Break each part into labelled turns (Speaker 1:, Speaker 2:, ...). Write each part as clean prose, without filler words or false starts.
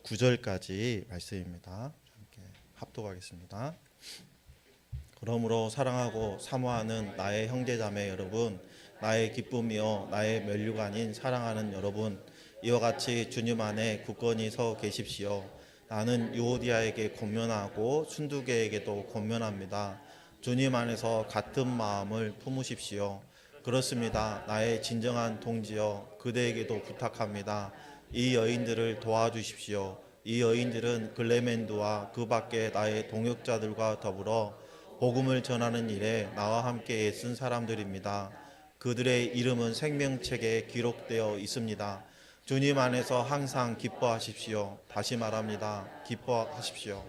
Speaker 1: 9절까지 말씀입니다. 함께 합독하겠습니다. 그러므로 사랑하고 사모하는 나의 형제자매 여러분, 나의 기쁨이요 나의 면류관인 사랑하는 여러분, 이와 같이 주님 안에 굳건히 서 계십시오. 나는 유오디아에게 권면하고 순두계에게도 권면합니다. 주님 안에서 같은 마음을 품으십시오. 그렇습니다. 나의 진정한 동지여, 그대에게도 부탁합니다. 이 여인들을 도와주십시오. 이 여인들은 글레멘드와 그 밖에 나의 동역자들과 더불어 복음을 전하는 일에 나와 함께 애쓴 사람들입니다. 그들의 이름은 생명책에 기록되어 있습니다. 주님 안에서 항상 기뻐하십시오. 다시 말합니다. 기뻐하십시오.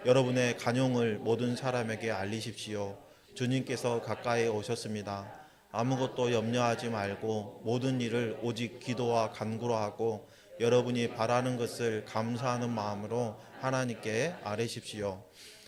Speaker 1: 여러분의 간용을 모든 사람에게 알리십시오. 주님께서 가까이 오셨습니다. 아무것도 염려하지 말고 모든 일을 오직 기도와 간구로 하고 여러분이 바라는 것을 감사하는 마음으로 하나님께 아뢰십시오.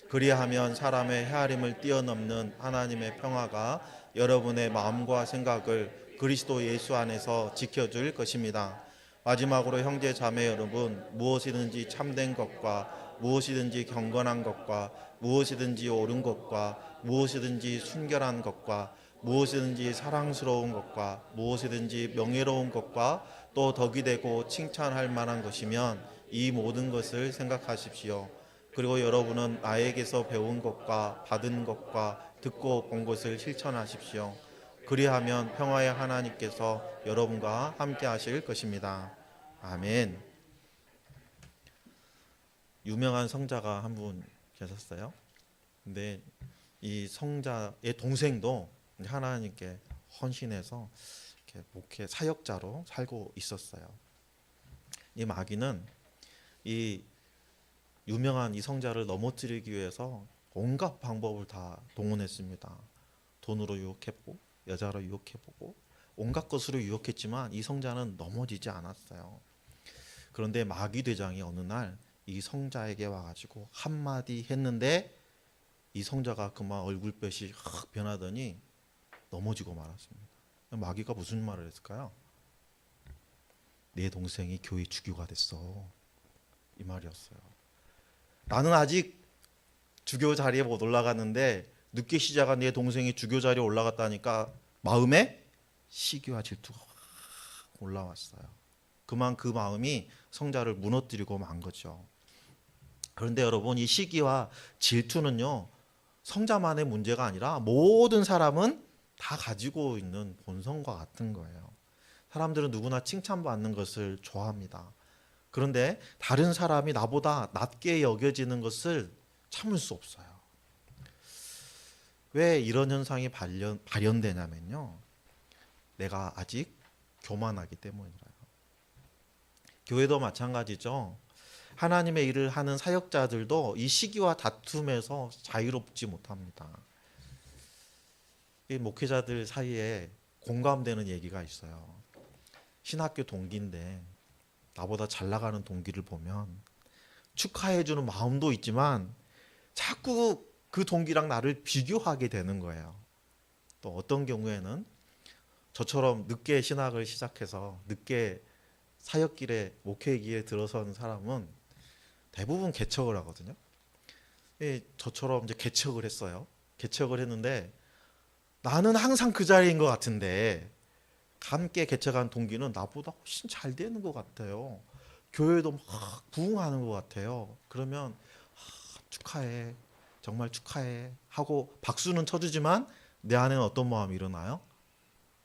Speaker 1: 그리하면 사람의 헤아림을 뛰어넘는 하나님의 평화가 여러분의 마음과 생각을 그리스도 예수 안에서 지켜줄 것입니다. 마지막으로 형제 자매 여러분, 무엇이든지 참된 것과 무엇이든지 경건한 것과 무엇이든지 옳은 것과 무엇이든지 순결한 것과 무엇이든지 사랑스러운 것과 무엇이든지 명예로운 것과 또 덕이 되고 칭찬할 만한 것이면 이 모든 것을 생각하십시오. 그리고 여러분은 나에게서 배운 것과 받은 것과 듣고 본 것을 실천하십시오. 그리하면 평화의 하나님께서 여러분과 함께 하실 것입니다. 아멘. 유명한 성자가 한 분 계셨어요. 근데 이 성자의 동생도 하나님께 헌신해서 이렇게 목회 사역자로 살고 있었어요. 이 마귀는 이 유명한 이 성자를 넘어뜨리기 위해서 온갖 방법을 다 동원했습니다. 돈으로 유혹해보고 여자로 유혹해보고 온갖 것으로 유혹했지만 이 성자는 넘어지지 않았어요. 그런데 마귀 대장이 어느 날 이 성자에게 와가지고 한마디 했는데 이 성자가 그만 얼굴빛이 확 변하더니 넘어지고 말았습니다. 마귀가 무슨 말을 했을까요? 내 동생이 교회 주교가 됐어, 이 말이었어요. 나는 아직 주교 자리에 못 올라갔는데 늦게 시작한 내 동생이 주교 자리에 올라갔다니까 마음에 시기와 질투가 확 올라왔어요. 그만 그 마음이 성자를 무너뜨리고 만 거죠. 그런데 여러분, 이 시기와 질투는요, 성자만의 문제가 아니라 모든 사람은 다 가지고 있는 본성과 같은 거예요. 사람들은 누구나 칭찬받는 것을 좋아합니다. 그런데 다른 사람이 나보다 낮게 여겨지는 것을 참을 수 없어요. 왜 이런 현상이 발현되냐면요, 내가 아직 교만하기 때문이라요. 교회도 마찬가지죠. 하나님의 일을 하는 사역자들도 이 시기와 다툼에서 자유롭지 못합니다. 이 목회자들 사이에 공감되는 얘기가 있어요. 신학교 동기인데 나보다 잘 나가는 동기를 보면 축하해주는 마음도 있지만 자꾸 그 동기랑 나를 비교하게 되는 거예요. 또 어떤 경우에는 저처럼 늦게 신학을 시작해서 늦게 사역길에 목회기에 들어선 사람은 대부분 개척을 하거든요. 저처럼 이제 개척을 했어요. 개척을 했는데 나는 항상 그 자리인 것 같은데 함께 개척한 동기는 나보다 훨씬 잘 되는 것 같아요. 교회도 막 부흥하는 것 같아요. 그러면 축하해, 정말 축하해 하고 박수는 쳐주지만 내 안에는 어떤 마음이 일어나요?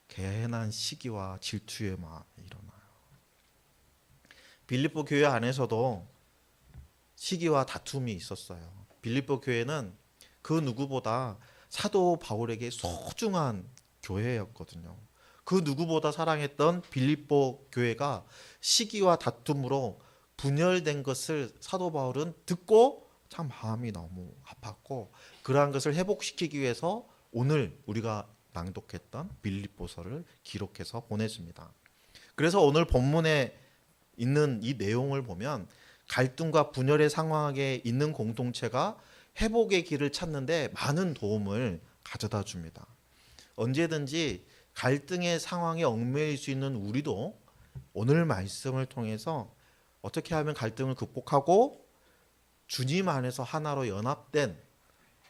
Speaker 1: 괜한 시기와 질투의 마음이 일어나요. 빌립보 교회 안에서도 시기와 다툼이 있었어요. 빌립보 교회는 그 누구보다 사도 바울에게 소중한 교회였거든요. 그 누구보다 사랑했던 빌립보 교회가 시기와 다툼으로 분열된 것을 사도 바울은 듣고 참 마음이 너무 아팠고, 그러한 것을 회복시키기 위해서 오늘 우리가 낭독했던 빌립보서를 기록해서 보냈습니다. 그래서 오늘 본문에 있는 이 내용을 보면 갈등과 분열의 상황에 있는 공동체가 회복의 길을 찾는데 많은 도움을 가져다 줍니다. 언제든지 갈등의 상황에 얽매일 수 있는 우리도 오늘 말씀을 통해서 어떻게 하면 갈등을 극복하고 주님 안에서 하나로 연합된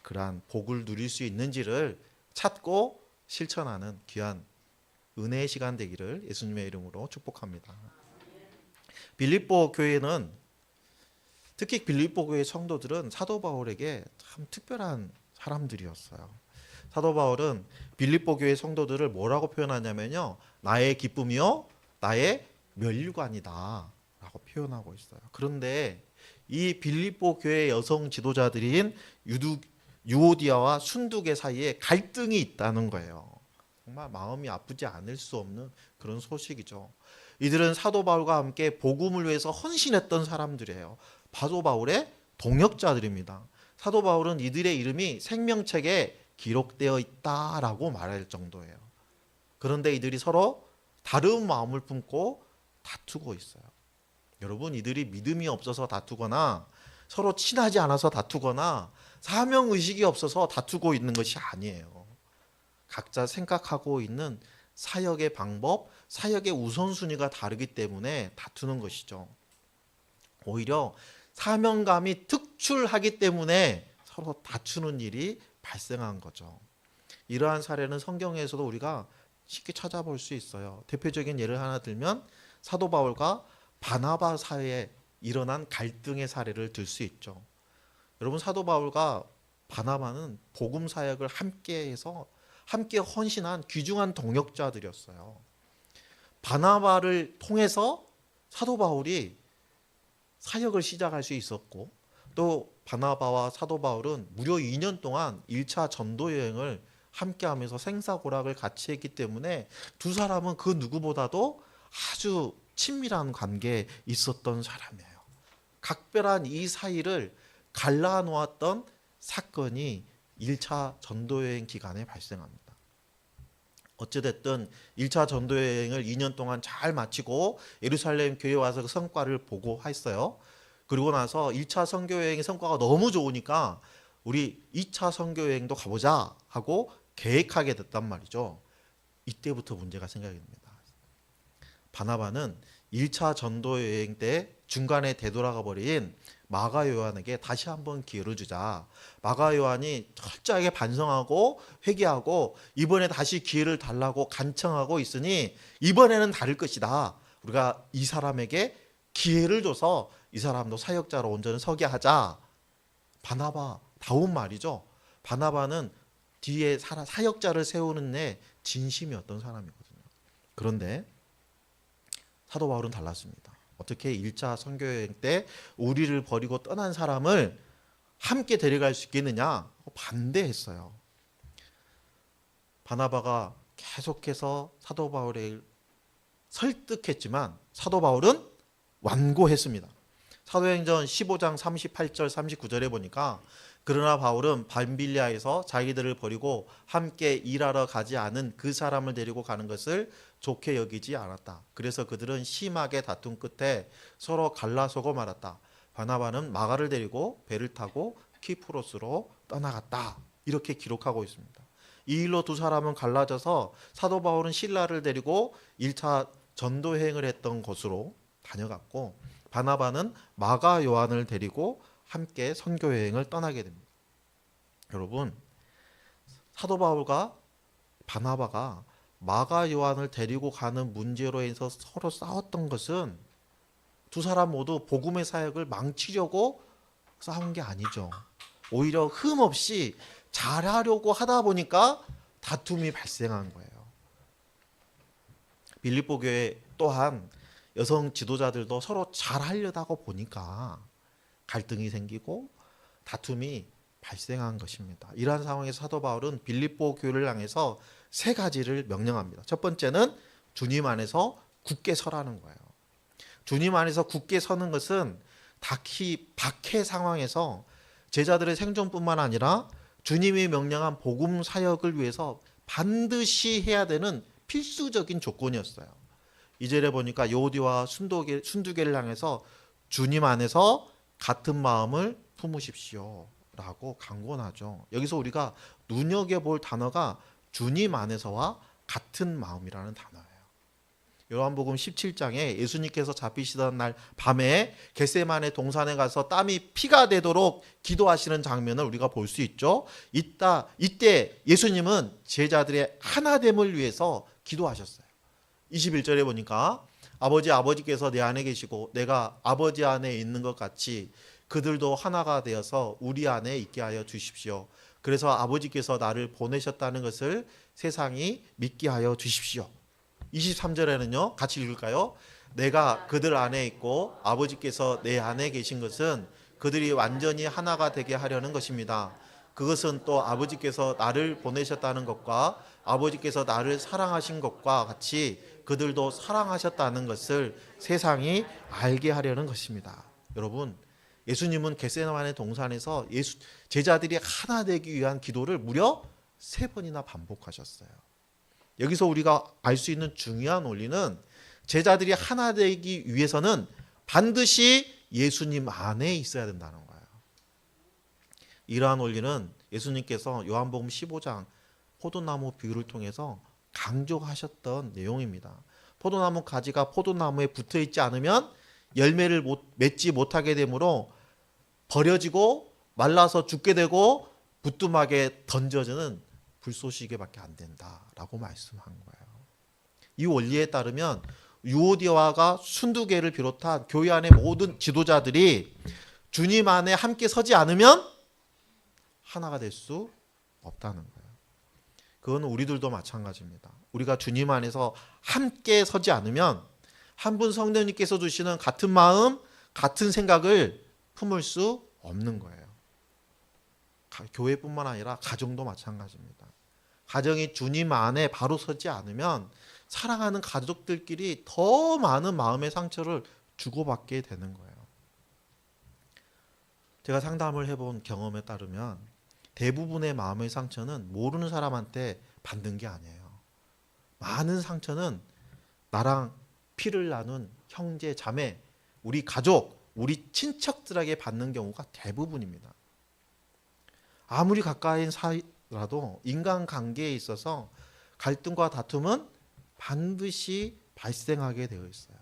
Speaker 1: 그러한 복을 누릴 수 있는지를 찾고 실천하는 귀한 은혜의 시간 되기를 예수님의 이름으로 축복합니다. 빌립보 교회는, 특히 빌립보 교회 성도들은 사도 바울에게 참 특별한 사람들이었어요. 사도 바울은 빌립보 교회 성도들을 뭐라고 표현하냐면요, 나의 기쁨이요 나의 면류관이다 라고 표현하고 있어요. 그런데 이 빌립보 교회 여성 지도자들인 유오디아와 순두계 사이에 갈등이 있다는 거예요. 정말 마음이 아프지 않을 수 없는 그런 소식이죠. 이들은 사도 바울과 함께 복음을 위해서 헌신했던 사람들이에요. 사도 바울의 동역자들입니다. 사도 바울은 이들의 이름이 생명책에 기록되어 있다라고 말할 정도예요. 그런데 이들이 서로 다른 마음을 품고 다투고 있어요. 여러분, 이들이 믿음이 없어서 다투거나 서로 친하지 않아서 다투거나 사명의식이 없어서 다투고 있는 것이 아니에요. 각자 생각하고 있는 사역의 방법, 사역의 우선순위가 다르기 때문에 다투는 것이죠. 오히려 사명감이 특출하기 때문에 서로 다투는 일이 발생한 거죠. 이러한 사례는 성경에서도 우리가 쉽게 찾아볼 수 있어요. 대표적인 예를 하나 들면 사도 바울과 바나바 사이에 일어난 갈등의 사례를 들 수 있죠. 여러분, 사도 바울과 바나바는 복음 사역을 함께 해서 함께 헌신한 귀중한 동역자들이었어요. 바나바를 통해서 사도 바울이 사역을 시작할 수 있었고, 또 바나바와 사도 바울은 무려 2년 동안 1차 전도 여행을 함께 하면서 생사고락을 같이 했기 때문에 두 사람은 그 누구보다도 아주 친밀한 관계에 있었던 사람이에요. 각별한 이 사이를 갈라놓았던 사건이 1차 전도여행 기간에 발생합니다. 어찌됐든 1차 전도여행을 2년 동안 잘 마치고 예루살렘 교회에 와서 그 성과를 보고 했어요. 그리고 나서 1차 선교여행의 성과가 너무 좋으니까 우리 2차 선교여행도 가보자 하고 계획하게 됐단 말이죠. 이때부터 문제가 생각이 납니다. 바나바는 1차 전도여행 때 중간에 되돌아가 버린 마가 요한에게 다시 한번 기회를 주자. 마가 요한이 철저하게 반성하고 회개하고 이번에 다시 기회를 달라고 간청하고 있으니 이번에는 다를 것이다. 우리가 이 사람에게 기회를 줘서 이 사람도 사역자로 온전히 서게 하자. 바나바 다운 말이죠. 바나바는 뒤에 사역자를 세우는 데 진심이었던 사람이거든요. 그런데 사도 바울은 달랐습니다. 어떻게 1차 선교여행 때 우리를 버리고 떠난 사람을 함께 데려갈 수 있겠느냐? 반대했어요. 바나바가 계속해서 사도 바울을 설득했지만 사도 바울은 완고했습니다. 사도행전 15장 38절 39절에 보니까 그러나 바울은 밤빌리아에서 자기들을 버리고 함께 일하러 가지 않은 그 사람을 데리고 가는 것을 좋게 여기지 않았다. 그래서 그들은 심하게 다툰 끝에 서로 갈라서고 말았다. 바나바는 마가를 데리고 배를 타고 키프로스로 떠나갔다. 이렇게 기록하고 있습니다. 이 일로 두 사람은 갈라져서 사도 바울은 실라를 데리고 1차 전도여행을 했던 곳으로 다녀갔고, 바나바는 마가 요한을 데리고 함께 선교여행을 떠나게 됩니다. 여러분, 사도 바울과 바나바가 마가 요한을 데리고 가는 문제로 인해서 서로 싸웠던 것은 두 사람 모두 복음의 사역을 망치려고 싸운 게 아니죠. 오히려 흠없이 잘하려고 하다 보니까 다툼이 발생한 거예요. 빌립보 교회 또한 여성 지도자들도 서로 잘하려다가 보니까 갈등이 생기고 다툼이 발생한 것입니다. 이러한 상황에서 사도 바울은 빌립보 교회를 향해서 세 가지를 명령합니다. 첫 번째는 주님 안에서 굳게 서라는 거예요. 주님 안에서 굳게 서는 것은 딱히 박해 상황에서 제자들의 생존뿐만 아니라 주님이 명령한 복음 사역을 위해서 반드시 해야 되는 필수적인 조건이었어요. 2절에 보니까 요디와 순두계를 향해서 주님 안에서 같은 마음을 품으십시오 라고 강권하죠. 여기서 우리가 눈여겨볼 단어가 주님 안에서와 같은 마음이라는 단어예요. 요한복음 17장에 예수님께서 잡히시던 날 밤에 겟세마네 동산에 가서 땀이 피가 되도록 기도하시는 장면을 우리가 볼 수 있죠. 이때 예수님은 제자들의 하나됨을 위해서 기도하셨어요. 21절에 보니까 아버지께서 내 안에 계시고 내가 아버지 안에 있는 것 같이 그들도 하나가 되어서 우리 안에 있게 하여 주십시오. 그래서 아버지께서 나를 보내셨다는 것을 세상이 믿게 하여 주십시오. 23절에는요, 같이 읽을까요? 내가 그들 안에 있고 아버지께서 내 안에 계신 것은 그들이 완전히 하나가 되게 하려는 것입니다. 그것은 또 아버지께서 나를 보내셨다는 것과 아버지께서 나를 사랑하신 것과 같이 그들도 사랑하셨다는 것을 세상이 알게 하려는 것입니다. 여러분, 예수님은 겟세마네 동산에서 제자들이 하나 되기 위한 기도를 무려 3번이나 반복하셨어요. 여기서 우리가 알 수 있는 중요한 원리는 제자들이 하나 되기 위해서는 반드시 예수님 안에 있어야 된다는 거예요. 이러한 원리는 예수님께서 요한복음 15장 포도나무 비유를 통해서 강조하셨던 내용입니다. 포도나무 가지가 포도나무에 붙어 있지 않으면 열매를 맺지 못하게 되므로 버려지고 말라서 죽게 되고 부뚜막에 던져지는 불쏘시개밖에 안 된다라고 말씀한 거예요. 이 원리에 따르면 유오디아가 순두계를 비롯한 교회 안의 모든 지도자들이 주님 안에 함께 서지 않으면 하나가 될 수 없다는 거예요. 그건 우리들도 마찬가지입니다. 우리가 주님 안에서 함께 서지 않으면 한 분 성령님께서 주시는 같은 마음, 같은 생각을 품을 수 없는 거예요. 교회뿐만 아니라 가정도 마찬가지입니다. 가정이 주님 안에 바로 서지 않으면 사랑하는 가족들끼리 더 많은 마음의 상처를 주고받게 되는 거예요. 제가 상담을 해본 경험에 따르면 대부분의 마음의 상처는 모르는 사람한테 받는 게 아니에요. 많은 상처는 나랑 피를 나눈 형제, 자매, 우리 가족, 우리 친척들에게 받는 경우가 대부분입니다. 아무리 가까인 사이라도 인간관계에 있어서 갈등과 다툼은 반드시 발생하게 되어 있어요.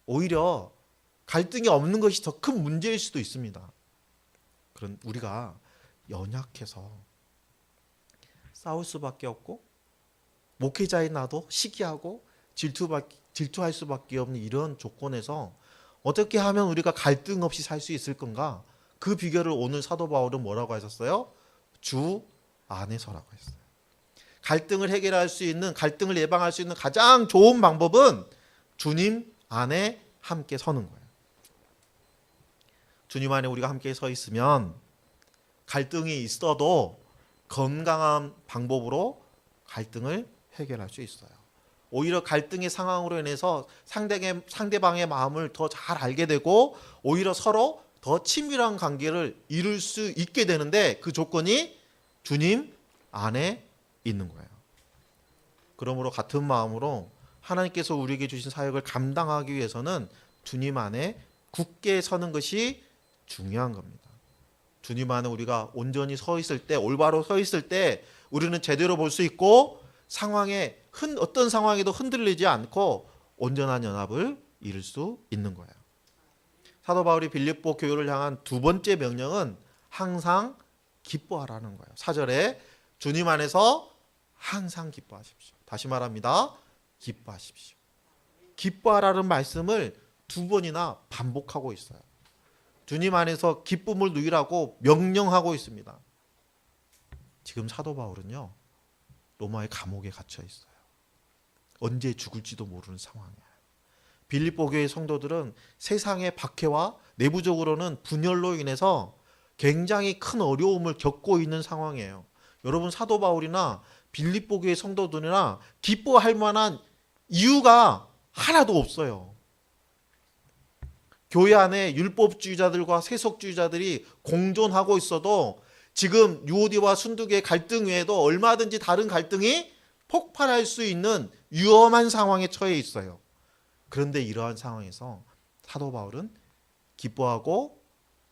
Speaker 1: 오히려 갈등이 없는 것이 더 큰 문제일 수도 있습니다. 그런 우리가 연약해서 싸울 수밖에 없고 목회자인 나도 시기하고 질투할 수밖에 없는 이런 조건에서 어떻게 하면 우리가 갈등 없이 살 수 있을 건가? 그 비결을 오늘 사도 바울은 뭐라고 하셨어요? 주 안에서라고 했어요. 갈등을 해결할 수 있는, 갈등을 예방할 수 있는 가장 좋은 방법은 주님 안에 함께 서는 거예요. 주님 안에 우리가 함께 서 있으면 갈등이 있어도 건강한 방법으로 갈등을 해결할 수 있어요. 오히려 갈등의 상황으로 인해서 상대방의 마음을 더 잘 알게 되고 오히려 서로 더 친밀한 관계를 이룰 수 있게 되는데 그 조건이 주님 안에 있는 거예요. 그러므로 같은 마음으로 하나님께서 우리에게 주신 사역을 감당하기 위해서는 주님 안에 굳게 서는 것이 중요한 겁니다. 주님 안에 우리가 온전히 서 있을 때, 올바로 서 있을 때 우리는 제대로 볼 수 있고 상황에 어떤 상황에도 흔들리지 않고 온전한 연합을 이룰 수 있는 거예요. 사도 바울이 빌립보 교회를 향한 두 번째 명령은 항상 기뻐하라는 거예요. 4절에 주님 안에서 항상 기뻐하십시오. 다시 말합니다. 기뻐하십시오. 기뻐하라는 말씀을 두 번이나 반복하고 있어요. 주님 안에서 기쁨을 누리라고 명령하고 있습니다. 지금 사도 바울은요, 로마의 감옥에 갇혀 있어요. 언제 죽을지도 모르는 상황이에요. 빌립보 교회 성도들은 세상의 박해와 내부적으로는 분열로 인해서 굉장히 큰 어려움을 겪고 있는 상황이에요. 여러분, 사도 바울이나 빌립보 교회 성도들이나 기뻐할 만한 이유가 하나도 없어요. 교회 안에 율법주의자들과 세속주의자들이 공존하고 있어도 지금 유오디와 순두계의 갈등 외에도 얼마든지 다른 갈등이 폭발할 수 있는 위험한 상황에 처해 있어요. 그런데 이러한 상황에서 사도 바울은 기뻐하고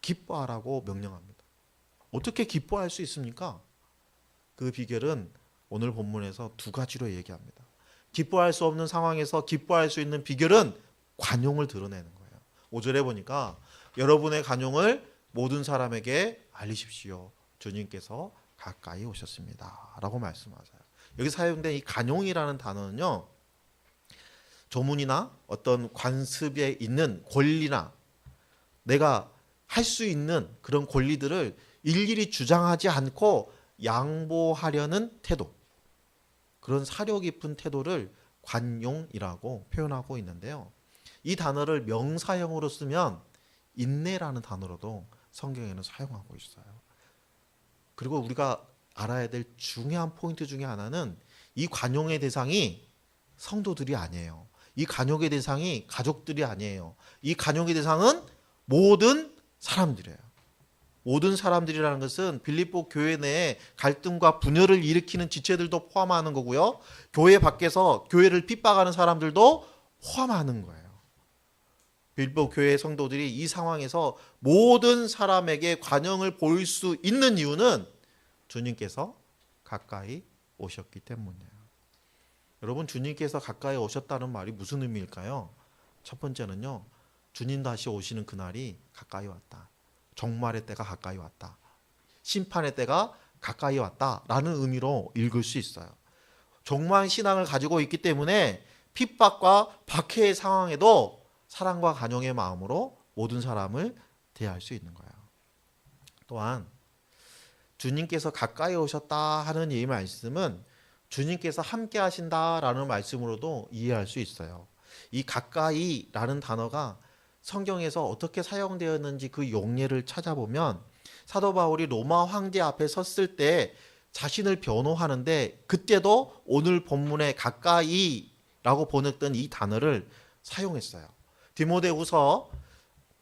Speaker 1: 기뻐하라고 명령합니다. 어떻게 기뻐할 수 있습니까? 그 비결은 오늘 본문에서 두 가지로 얘기합니다. 기뻐할 수 없는 상황에서 기뻐할 수 있는 비결은 관용을 드러내는 거예요. 5절에 보니까 여러분의 관용을 모든 사람에게 알리십시오. 주님께서 가까이 오셨습니다. 라고 말씀하세요. 여기 사용된 이 관용이라는 단어는요, 조문이나 어떤 관습에 있는 권리나 내가 할 수 있는 그런 권리들을 일일이 주장하지 않고 양보하려는 태도, 그런 사려 깊은 태도를 관용이라고 표현하고 있는데요. 이 단어를 명사형으로 쓰면 인내라는 단어로도 성경에는 사용하고 있어요. 그리고 우리가 알아야 될 중요한 포인트 중에 하나는 이 관용의 대상이 성도들이 아니에요. 이 관용의 대상이 가족들이 아니에요. 이 관용의 대상은 모든 사람들이에요. 모든 사람들이라는 것은 빌립보 교회 내에 갈등과 분열을 일으키는 지체들도 포함하는 거고요. 교회 밖에서 교회를 핍박하는 사람들도 포함하는 거예요. 빌립보 교회 성도들이 이 상황에서 모든 사람에게 관용을 보일 수 있는 이유는 주님께서 가까이 오셨기 때문이에요. 여러분, 주님께서 가까이 오셨다는 말이 무슨 의미일까요? 첫 번째는요, 주님 다시 오시는 그날이 가까이 왔다. 종말의 때가 가까이 왔다. 심판의 때가 가까이 왔다라는 의미로 읽을 수 있어요. 종말 신앙을 가지고 있기 때문에 핍박과 박해의 상황에도 사랑과 관용의 마음으로 모든 사람을 대할 수 있는 거예요. 또한 주님께서 가까이 오셨다 하는 이 말씀은 주님께서 함께 하신다라는 말씀으로도 이해할 수 있어요. 이 가까이라는 단어가 성경에서 어떻게 사용되었는지 그 용례를 찾아보면 사도 바울이 로마 황제 앞에 섰을 때 자신을 변호하는데 그때도 오늘 본문에 가까이라고 번역된 이 단어를 사용했어요. 디모데후서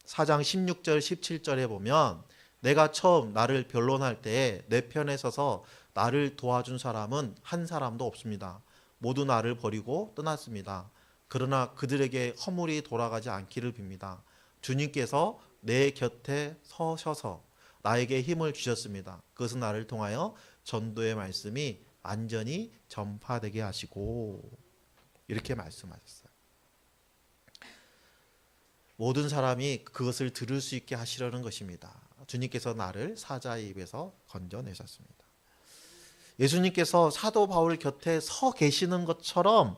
Speaker 1: 4장 16절 17절에 보면 내가 처음 나를 변론할 때에 내 편에 서서 나를 도와준 사람은 한 사람도 없습니다. 모두 나를 버리고 떠났습니다. 그러나 그들에게 허물이 돌아가지 않기를 빕니다. 주님께서 내 곁에 서셔서 나에게 힘을 주셨습니다. 그것은 나를 통하여 전도의 말씀이 완전히 전파되게 하시고, 이렇게 말씀하셨어요. 모든 사람이 그것을 들을 수 있게 하시려는 것입니다. 주님께서 나를 사자의 입에서 건져내셨습니다. 예수님께서 사도 바울 곁에 서 계시는 것처럼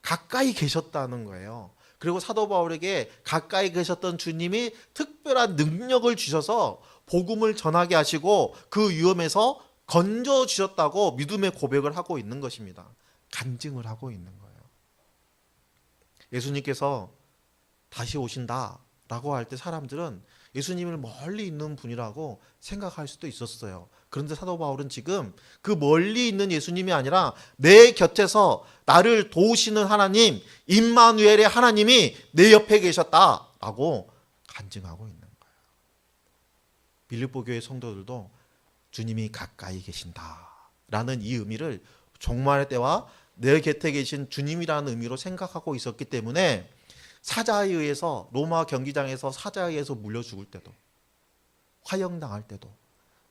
Speaker 1: 가까이 계셨다는 거예요. 그리고 사도 바울에게 가까이 계셨던 주님이 특별한 능력을 주셔서 복음을 전하게 하시고 그 위험에서 건져 주셨다고 믿음의 고백을 하고 있는 것입니다. 간증을 하고 있는 거예요. 예수님께서 다시 오신다라고 할 때 사람들은 예수님을 멀리 있는 분이라고 생각할 수도 있었어요. 그런데 사도 바울은 지금 그 멀리 있는 예수님이 아니라 내 곁에서 나를 도우시는 하나님, 임마누엘의 하나님이 내 옆에 계셨다라고 간증하고 있는 거예요. 빌립보 교회 성도들도 주님이 가까이 계신다라는 이 의미를 종말의 때와 내 곁에 계신 주님이라는 의미로 생각하고 있었기 때문에 사자에 의해서 로마 경기장에서 사자에 의해서 물려 죽을 때도, 화형당할 때도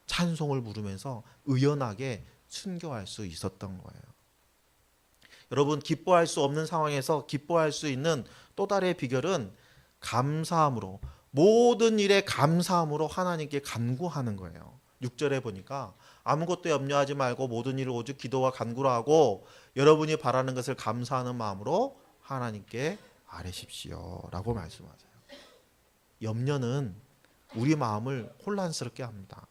Speaker 1: 찬송을 부르면서 의연하게 순교할 수 있었던 거예요. 여러분, 기뻐할 수 없는 상황에서 기뻐할 수 있는 또 다른 비결은 감사함으로, 모든 일에 감사함으로 하나님께 간구하는 거예요. 6절에 보니까 아무것도 염려하지 말고 모든 일을 오직 기도와 간구로 하고 여러분이 바라는 것을 감사하는 마음으로 하나님께 아뢰십시오 라고 말씀하세요. 염려는 우리 마음을 혼란스럽게 합니다.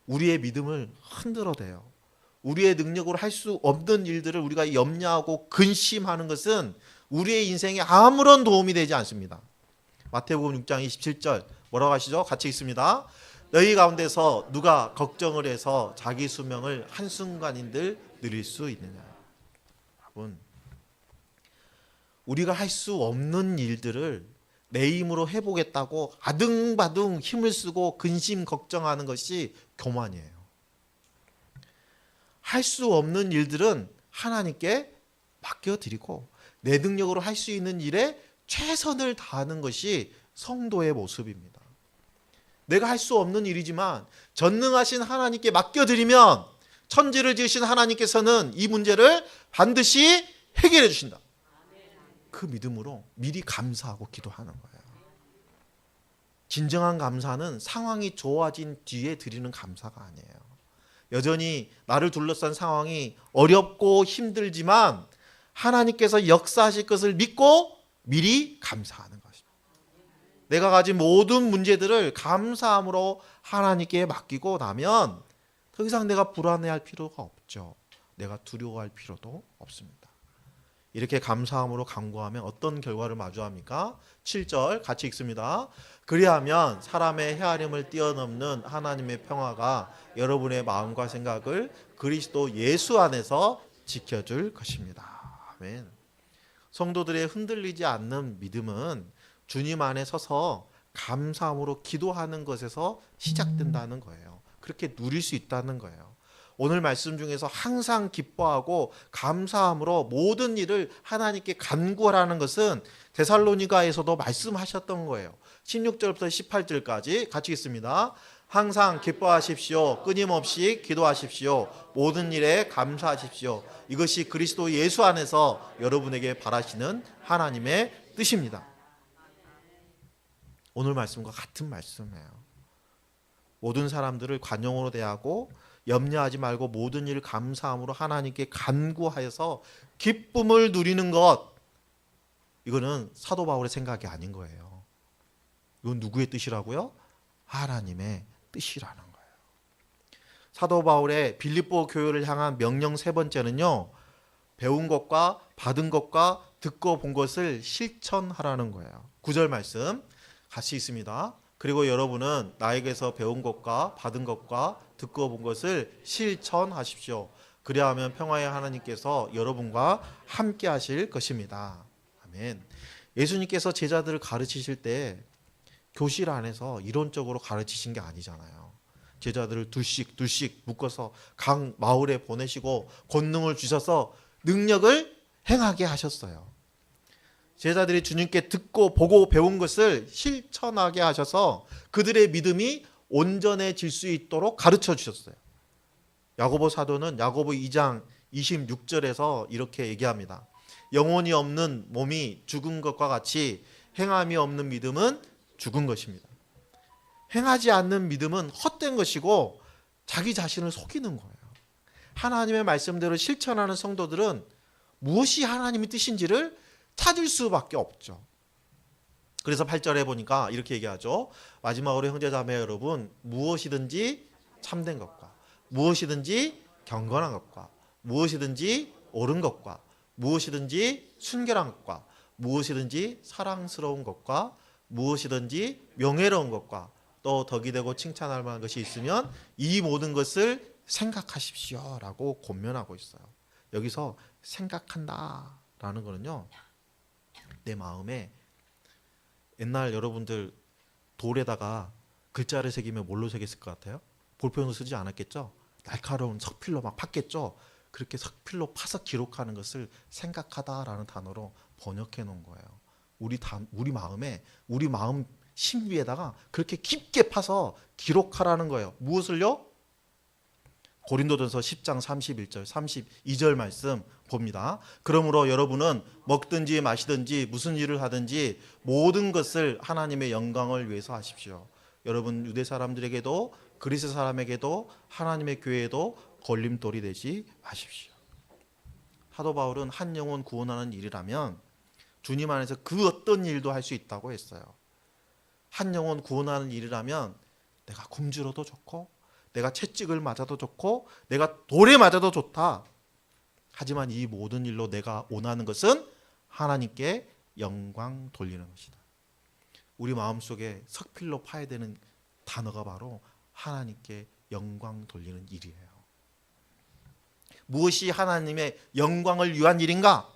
Speaker 1: 우리의 믿음을 흔들어대요. 우리의 능력으로 할 수 없는 일들을 우리가 염려하고 근심하는 것은 우리의 인생에 아무런 도움이 되지 않습니다. 마태복음 6장 27절 뭐라고 하시죠? 같이 읽습니다. 너희 가운데서 누가 걱정을 해서 자기 수명을 한순간인들 누릴 수 있느냐. 여러분, 우리가 할 수 없는 일들을 내 힘으로 해보겠다고 아등바등 힘을 쓰고 근심 걱정하는 것이 교만이에요. 할 수 없는 일들은 하나님께 맡겨드리고 내 능력으로 할 수 있는 일에 최선을 다하는 것이 성도의 모습입니다. 내가 할 수 없는 일이지만 전능하신 하나님께 맡겨드리면 천지를 지으신 하나님께서는 이 문제를 반드시 해결해 주신다. 그 믿음으로 미리 감사하고 기도하는 거예요. 진정한 감사는 상황이 좋아진 뒤에 드리는 감사가 아니에요. 여전히 나를 둘러싼 상황이 어렵고 힘들지만 하나님께서 역사하실 것을 믿고 미리 감사하는 것입니다. 내가 가진 모든 문제들을 감사함으로 하나님께 맡기고 나면 더 이상 내가 불안해할 필요가 없죠. 내가 두려워할 필요도 없습니다. 이렇게 감사함으로 간구하면 어떤 결과를 마주합니까? 7절 같이 읽습니다. 그리하면 사람의 헤아림을 뛰어넘는 하나님의 평화가 여러분의 마음과 생각을 그리스도 예수 안에서 지켜줄 것입니다. 아멘. 성도들의 흔들리지 않는 믿음은 주님 안에 서서 감사함으로 기도하는 것에서 시작된다는 거예요. 그렇게 누릴 수 있다는 거예요. 오늘 말씀 중에서 항상 기뻐하고 감사함으로 모든 일을 하나님께 간구하라는 것은 데살로니가에서도 말씀하셨던 거예요. 16절부터 18절까지 같이 읽습니다. 항상 기뻐하십시오. 끊임없이 기도하십시오. 모든 일에 감사하십시오. 이것이 그리스도 예수 안에서 여러분에게 바라시는 하나님의 뜻입니다. 오늘 말씀과 같은 말씀이에요. 모든 사람들을 관용으로 대하고 염려하지 말고 모든 일을 감사함으로 하나님께 간구하여서 기쁨을 누리는 것. 이거는 사도 바울의 생각이 아닌 거예요. 이건 누구의 뜻이라고요? 하나님의 뜻이라는 거예요. 사도 바울의 빌립보 교회를 향한 명령 세 번째는요, 배운 것과 받은 것과 듣고 본 것을 실천하라는 거예요. 9절 말씀 같이 있습니다. 그리고 여러분은 나에게서 배운 것과 받은 것과 듣고 본 것을 실천하십시오. 그리하면 평화의 하나님께서 여러분과 함께 하실 것입니다. 아멘. 예수님께서 제자들을 가르치실 때 교실 안에서 이론적으로 가르치신 게 아니잖아요. 제자들을 둘씩 묶어서 각 마을에 보내시고 권능을 주셔서 능력을 행하게 하셨어요. 제자들이 주님께 듣고 보고 배운 것을 실천하게 하셔서 그들의 믿음이 온전해질 수 있도록 가르쳐 주셨어요. 야고보 사도는 야고보 2장 26절에서 이렇게 얘기합니다. 영혼이 없는 몸이 죽은 것과 같이 행함이 없는 믿음은 죽은 것입니다. 행하지 않는 믿음은 헛된 것이고 자기 자신을 속이는 거예요. 하나님의 말씀대로 실천하는 성도들은 무엇이 하나님의 뜻인지를 찾을 수밖에 없죠. 그래서 8절에 보니까 이렇게 얘기하죠. 마지막으로 형제자매 여러분, 무엇이든지 참된 것과 무엇이든지 경건한 것과 무엇이든지 옳은 것과 무엇이든지 순결한 것과 무엇이든지 사랑스러운 것과 무엇이든지 명예로운 것과 또 덕이 되고 칭찬할 만한 것이 있으면 이 모든 것을 생각하십시오 라고 권면하고 있어요. 여기서 생각한다라는 거는요, 내 마음에 옛날 여러분들 돌에다가 글자를 새기면 뭘로 새겼을 것 같아요? 볼펜으로 쓰지 않았겠죠? 날카로운 석필로 막 팠겠죠? 그렇게 석필로 파서 기록하는 것을 생각하다라는 단어로 번역해 놓은 거예요. 우리 마음에, 우리 마음 심비에다가 그렇게 깊게 파서 기록하라는 거예요. 무엇을요? 고린도전서 10장 31절 32절 말씀 봅니다. 그러므로 여러분은 먹든지 마시든지 무슨 일을 하든지 모든 것을 하나님의 영광을 위해서 하십시오. 여러분 유대 사람들에게도 그리스 사람에게도 하나님의 교회에도 걸림돌이 되지 마십시오. 사도 바울은 한 영혼 구원하는 일이라면 주님 안에서 그 어떤 일도 할 수 있다고 했어요. 한 영혼 구원하는 일이라면 내가 굶주려도 좋고 내가 채찍을 맞아도 좋고 내가 돌에 맞아도 좋다. 하지만 이 모든 일로 내가 원하는 것은 하나님께 영광 돌리는 것이다. 우리 마음속에 석필로 파야 되는 단어가 바로 하나님께 영광 돌리는 일이에요. 무엇이 하나님의 영광을 위한 일인가?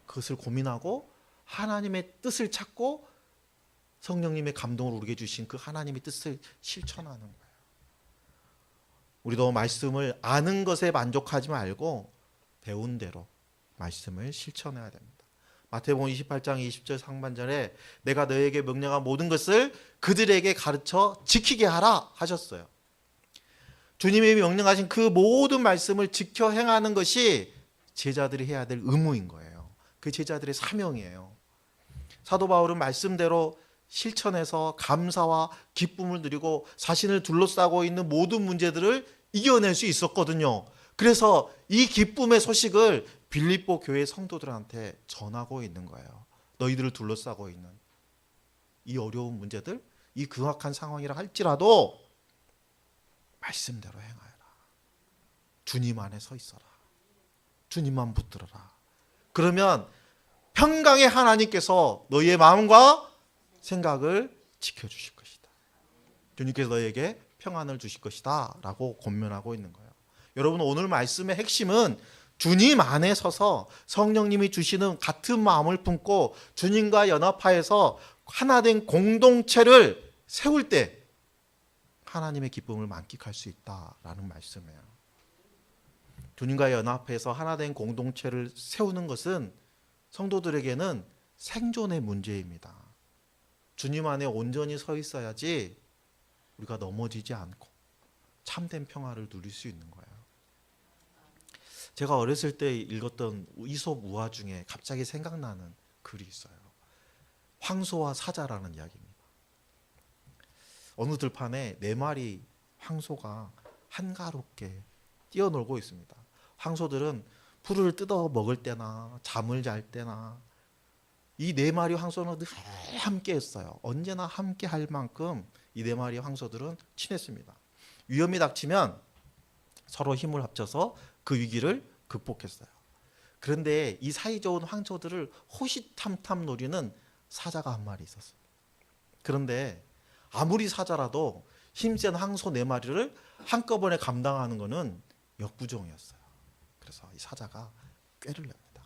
Speaker 1: 그것을 고민하고 하나님의 뜻을 찾고 성령님의 감동을 우리에게 주신 그 하나님의 뜻을 실천하는 거예요. 우리도 말씀을 아는 것에 만족하지 말고 배운 대로 말씀을 실천해야 됩니다. 마태복음 28장 20절 상반절에 내가 너에게 명령한 모든 것을 그들에게 가르쳐 지키게 하라 하셨어요. 주님이 명령하신 그 모든 말씀을 지켜 행하는 것이 제자들이 해야 될 의무인 거예요. 그 제자들의 사명이에요. 사도 바울은 말씀대로 실천해서 감사와 기쁨을 누리고 자신을 둘러싸고 있는 모든 문제들을 이겨낼 수 있었거든요. 그래서 이 기쁨의 소식을 빌립보 교회 성도들한테 전하고 있는 거예요. 너희들을 둘러싸고 있는 이 어려운 문제들, 이 극악한 상황이라 할지라도 말씀대로 행하여라. 주님 안에 서 있어라. 주님만 붙들어라. 그러면 평강의 하나님께서 너희의 마음과 생각을 지켜주실 것이다. 주님께서 너희에게 평안을 주실 것이다 라고 권면하고 있는 거예요. 여러분, 오늘 말씀의 핵심은 주님 안에 서서 성령님이 주시는 같은 마음을 품고 주님과 연합하여서 하나된 공동체를 세울 때 하나님의 기쁨을 만끽할 수 있다라는 말씀이에요. 주님과 연합해서 하나된 공동체를 세우는 것은 성도들에게는 생존의 문제입니다. 주님 안에 온전히 서 있어야지 우리가 넘어지지 않고 참된 평화를 누릴 수 있는 거예요. 제가 어렸을 때 읽었던 이솝 우화 중에 갑자기 생각나는 글이 있어요. 황소와 사자라는 이야기입니다. 어느 들판에 4마리 황소가 한가롭게 뛰어놀고 있습니다. 황소들은 풀을 뜯어 먹을 때나 잠을 잘 때나 이 4마리 황소는 늘 함께 했어요. 언제나 함께 할 만큼 이 4마리 황소들은 친했습니다. 위험이 닥치면 서로 힘을 합쳐서 그 위기를 극복했어요. 그런데 이 사이좋은 황소들을 호시탐탐 노리는 사자가 한 마리 있었어요. 그런데 아무리 사자라도 힘센 황소 4마리를 한꺼번에 감당하는 것은 역부족이었어요. 그래서 이 사자가 꾀를 냅니다.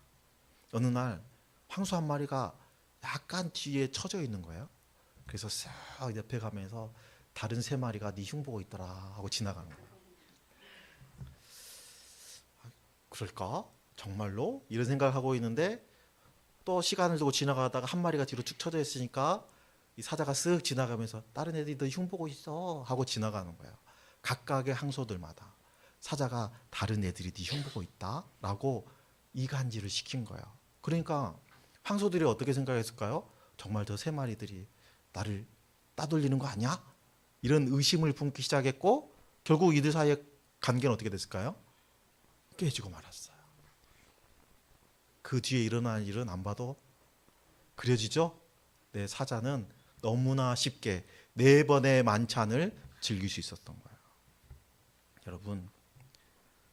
Speaker 1: 어느 날 황소 한 마리가 약간 뒤에 처져 있는 거예요. 그래서 싹 옆에 가면서 다른 3마리가 네 흉보고 있더라 하고 지나가는 거예요. 그럴까? 정말로? 이런 생각을 하고 있는데 또 시간을 두고 지나가다가 한 마리가 뒤로 축 처져 있으니까 이 사자가 쓱 지나가면서 다른 애들이 너 흉보고 있어 하고 지나가는 거예요. 각각의 황소들마다 사자가 다른 애들이 네 흉보고 있다 라고 이간질을 시킨 거예요. 그러니까 황소들이 어떻게 생각했을까요? 정말 저 3마리들이 나를 따돌리는 거 아니야? 이런 의심을 품기 시작했고 결국 이들 사이의 관계는 어떻게 됐을까요? 깨지고 말았어요. 그 뒤에 일어난 일은 안 봐도 그려지죠? 네, 사자는 너무나 쉽게 4번의 만찬을 즐길 수 있었던 거예요. 여러분,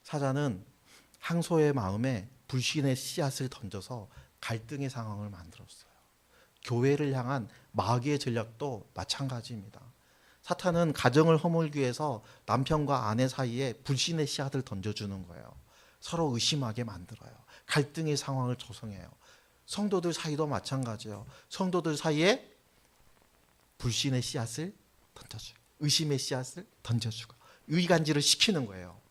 Speaker 1: 사자는 황소의 마음에 불신의 씨앗을 던져서 갈등의 상황을 만들었어요. 교회를 향한 마귀의 전략도 마찬가지입니다. 사탄은 가정을 허물기 위해서 남편과 아내 사이에 불신의 씨앗을 던져주는 거예요. 서로 의심하게 만들어요. 갈등의 상황을 조성해요. 성도들 사이도 마찬가지예요. 성도들 사이에 불신의 씨앗을 던져주고 의심의 씨앗을 던져주고 의간질을 시키는 거예요.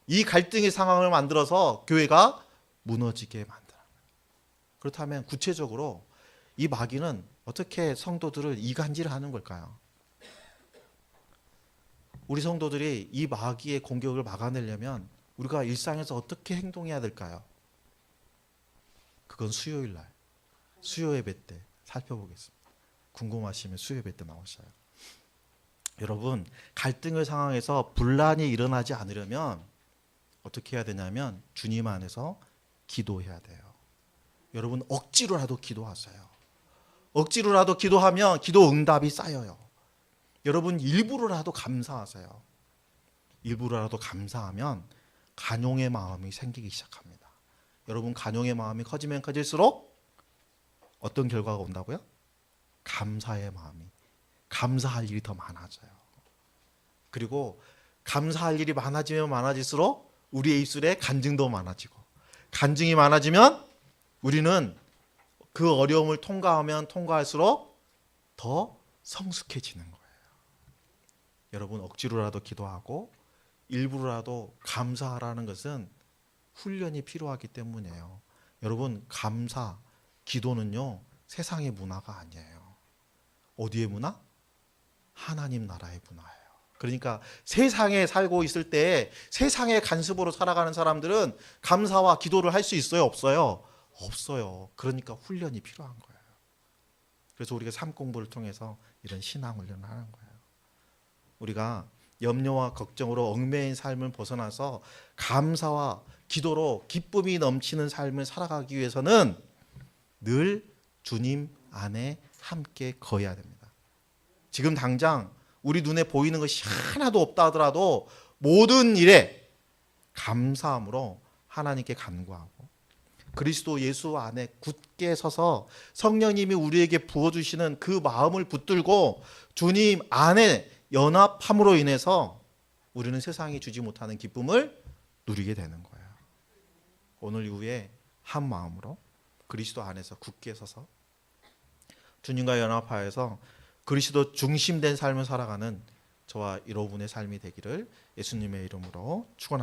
Speaker 1: 이 갈등의 상황을 만들어서 교회가 무너지게 만들어요. 그렇다면 구체적으로 이 마귀는 어떻게 성도들을 이간질하는 걸까요? 우리 성도들이 이 마귀의 공격을 막아내려면 우리가 일상에서 어떻게 행동해야 될까요? 그건 수요일 날 수요 예배 때 살펴보겠습니다. 궁금하시면 수요 예배 때 나오셔요. 여러분, 갈등의 상황에서 분란이 일어나지 않으려면 어떻게 해야 되냐면 주님 안에서 기도해야 돼요. 여러분, 억지로라도 기도하세요. 억지로라도 기도하면 기도 응답이 쌓여요. 여러분, 일부러라도 감사하세요. 일부러라도 감사하면 간용의 마음이 생기기 시작합니다. 여러분, 간용의 마음이 커지면 커질수록 어떤 결과가 온다고요? 감사의 마음이, 감사할 일이 더 많아져요. 그리고 감사할 일이 많아지면 많아질수록 우리의 입술에 간증도 많아지고, 간증이 많아지면 우리는 그 어려움을 통과하면 통과할수록 더 성숙해지는 거예요. 여러분, 억지로라도 기도하고 일부러라도 감사하라는 것은 훈련이 필요하기 때문이에요. 여러분, 감사, 기도는요, 세상의 문화가 아니에요. 어디의 문화? 하나님 나라의 문화예요. 그러니까 세상에 살고 있을 때 세상의 간습으로 살아가는 사람들은 감사와 기도를 할 수 있어요, 없어요? 없어요. 그러니까 훈련이 필요한 거예요. 그래서 우리가 삶 공부를 통해서 이런 신앙 훈련을 하는 거예요. 우리가 염려와 걱정으로 얽매인 삶을 벗어나서 감사와 기도로 기쁨이 넘치는 삶을 살아가기 위해서는 늘 주님 안에 함께 거해야 됩니다. 지금 당장 우리 눈에 보이는 것이 하나도 없다 하더라도 모든 일에 감사함으로 하나님께 간구하고 그리스도 예수 안에 굳게 서서 성령님이 우리에게 부어주시는 그 마음을 붙들고 주님 안에 연합함으로 인해서 우리는 세상이 주지 못하는 기쁨을 누리게 되는 거예요. 오늘 이후에 한 마음으로 그리스도 안에서 굳게 서서 주님과 연합하여서 그리스도 중심된 삶을 살아가는 저와 여러분의 삶이 되기를 예수님의 이름으로 축원합니다.